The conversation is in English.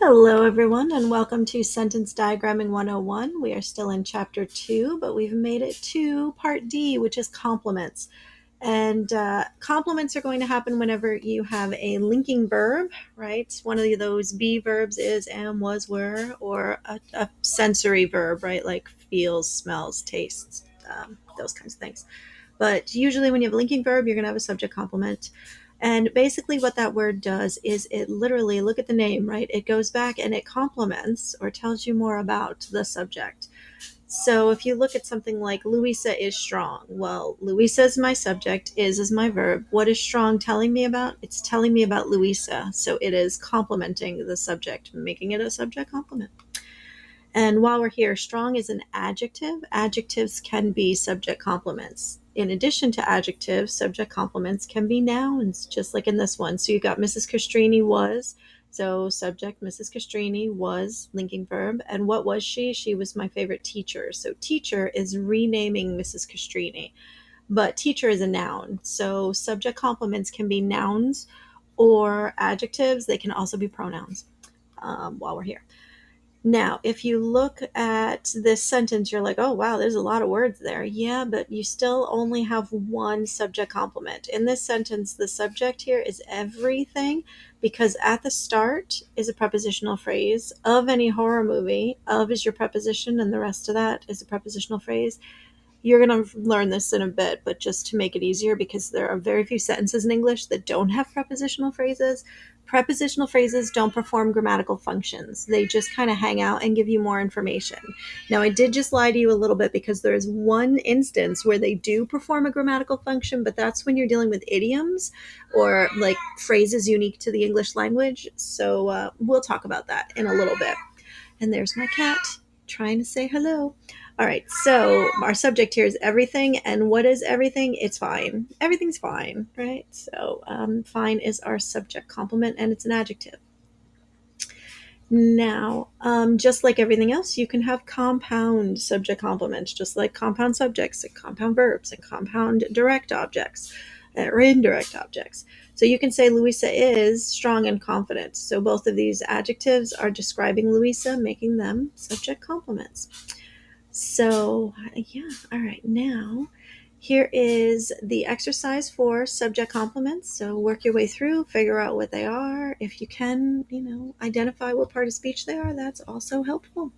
Hello, everyone, and welcome to Sentence Diagramming 101. We are still in Chapter 2, but we've made it to Part D, which is complements. And complements are going to happen whenever you have a linking verb, right? One of those be verbs is, am, was, were, or a sensory verb, right? Like feels, smells, tastes, those kinds of things. But usually when you have a linking verb, you're going to have a subject complement. And basically what that word does is it literally, look at the name, right? It goes back and it complements or tells you more about the subject. So if you look at something like Louisa is strong, well, Louisa is my subject, is my verb. What is strong telling me about? It's telling me about Louisa. So it is complementing the subject, making it a subject complement. And while we're here, strong is an adjective. Adjectives can be subject complements. In addition to adjectives, subject complements can be nouns, just like in this one. So you've got Mrs. Castrini was. So subject, Mrs. Castrini was, linking verb. And what was she? She was my favorite teacher. So teacher is renaming Mrs. Castrini. But teacher is a noun. So subject complements can be nouns or adjectives. They can also be pronouns while we're here. Now, if you look at this sentence, you're like, oh, wow, there's a lot of words there. Yeah, but you still only have one subject complement. In this sentence, the subject here is everything because at the start is a prepositional phrase. Of any horror movie, of is your preposition, and the rest of that is a prepositional phrase. You're going to learn this in a bit, but just to make it easier, because there are very few sentences in English that don't have prepositional phrases. Prepositional phrases don't perform grammatical functions. They just kind of hang out and give you more information. Now, I did just lie to you a little bit because there is one instance where they do perform a grammatical function, but that's when you're dealing with idioms or like phrases unique to the English language. So we'll talk about that in a little bit. And there's my cat trying to say hello. All right, so our subject here is everything. And what is everything? It's fine. Everything's fine, right? So fine is our subject complement, and it's an adjective. Now, just like everything else, you can have compound subject complements, just like compound subjects and compound verbs and compound direct objects or indirect objects. So you can say Louisa is strong and confident. So both of these adjectives are describing Louisa, making them subject complements. So yeah, all right, now here is the exercise for subject complements. So work your way through, figure out what they are. If you can, identify what part of speech they are, that's also helpful.